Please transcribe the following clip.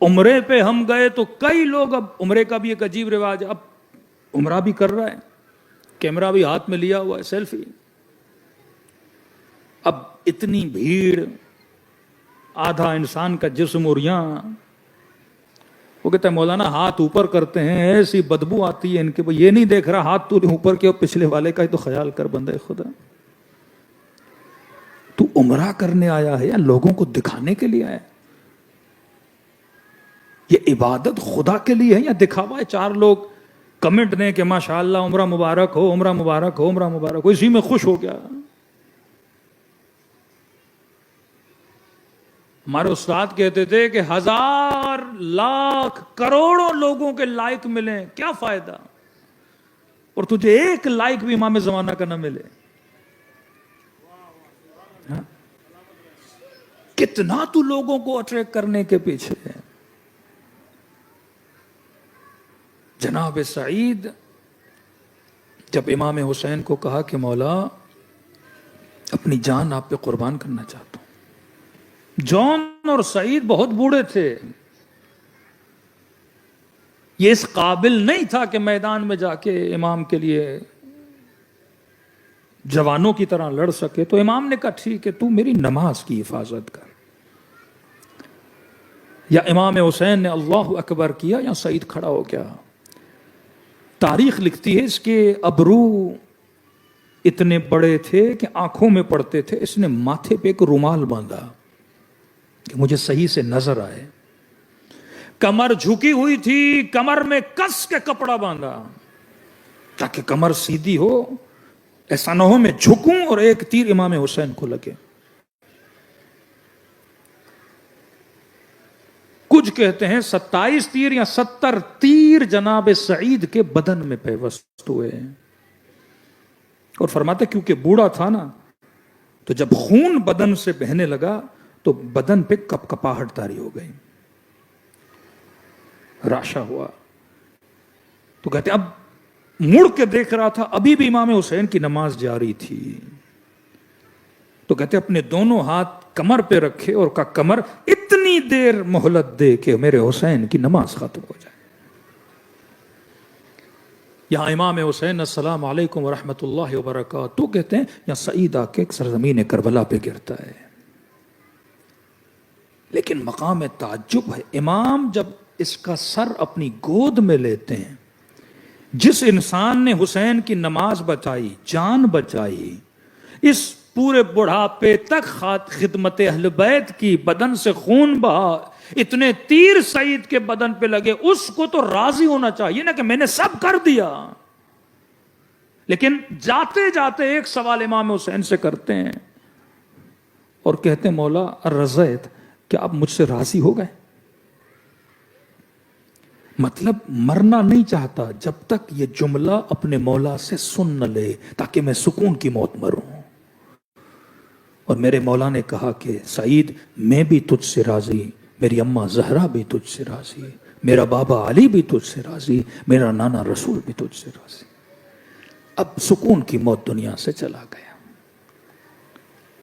عمرے پہ ہم گئے تو کئی لوگ، اب عمرے کا بھی ایک عجیب رواج ہے، اب عمرہ بھی کر رہا ہے، کیمرہ بھی ہاتھ میں لیا ہوا ہے، سیلفی. اب اتنی بھیڑ، آدھا انسان کا جسم، اور یہاں وہ کہتا ہے مولانا ہاتھ اوپر کرتے ہیں ایسی بدبو آتی ہے ان کے، یہ نہیں دیکھ رہا ہاتھ تو اوپر کے اور پچھلے والے کا ہی تو خیال کر بندہ خدا. تو عمرہ کرنے آیا ہے یا لوگوں کو دکھانے کے لیے آیا ہے؟ یہ عبادت خدا کے لیے ہے یا دکھاوا ہے؟ 4 لوگ کمنٹ دیں کہ ماشاءاللہ عمرہ مبارک ہو، عمرہ مبارک ہو، عمرہ مبارک ہو، اسی میں خوش ہو گیا. ہمارے استاد کہتے تھے کہ 1000 لاکھ کروڑوں لوگوں کے لائک ملیں کیا فائدہ، اور تجھے 1 لائک بھی امام زمانہ کا نہ ملے. کتنا تو لوگوں کو اٹریکٹ کرنے کے پیچھے ہے. جناب سعید جب امام حسین کو کہا کہ مولا اپنی جان آپ پہ قربان کرنا چاہتا ہوں. جون اور سعید بہت بوڑھے تھے، یہ اس قابل نہیں تھا کہ میدان میں جا کے امام کے لیے جوانوں کی طرح لڑ سکے. تو امام نے کہا ٹھیک ہے تو میری نماز کی حفاظت کر. یا امام حسین نے اللہ اکبر کیا یا سعید کھڑا ہو گیا. تاریخ لکھتی ہے اس کے ابرو اتنے بڑے تھے کہ آنکھوں میں پڑتے تھے. اس نے ماتھے پہ ایک رومال باندھا کہ مجھے صحیح سے نظر آئے. کمر جھکی ہوئی تھی، کمر میں کس کے کپڑا باندھا تاکہ کمر سیدھی ہو، ایسا نہ ہو میں جھکوں اور ایک تیر امام حسین کو لگے. کچھ کہتے ہیں 27 تیر یا 70 تیر جناب سعید کے بدن میں پیوست ہوئے ہیں. اور فرماتے کیونکہ بوڑھا تھا نا، تو جب خون بدن سے بہنے لگا تو بدن پہ کپ کپاہٹ طاری ہو گئی، راشا ہوا. تو کہتے اب مڑ کے دیکھ رہا تھا، ابھی بھی امام حسین کی نماز جاری تھی. تو کہتے اپنے دونوں ہاتھ کمر پہ رکھے اور کہا کمر اتنی دیر مہلت دے کہ میرے حسین کی نماز ختم ہو جائے. یہاں امام حسین السلام علیکم ورحمۃ اللہ وبرکاتہ تو کہتے ہیں یہاں سعید آ کے سرزمین کربلا پہ گرتا ہے. لیکن مقام تعجب ہے، امام جب اس کا سر اپنی گود میں لیتے ہیں، جس انسان نے حسین کی نماز بچائی، جان بچائی، اس پورے بڑھاپے تک خدمت اہل بیت کی، بدن سے خون بہا، اتنے تیر سعید کے بدن پہ لگے، اس کو تو راضی ہونا چاہیے نا کہ میں نے سب کر دیا. لیکن جاتے جاتے ایک سوال امام حسین سے کرتے ہیں اور کہتے ہیں مولا الرضیت، کیا آپ مجھ سے راضی ہو گئے؟ مطلب مرنا نہیں چاہتا جب تک یہ جملہ اپنے مولا سے سن نہ لے، تاکہ میں سکون کی موت مروں. اور میرے مولا نے کہا کہ سعید میں بھی تجھ سے راضی، میری اماں زہرا بھی تجھ سے راضی، میرا بابا علی بھی تجھ سے راضی، میرا نانا رسول بھی تجھ سے راضی. اب سکون کی موت دنیا سے چلا گیا.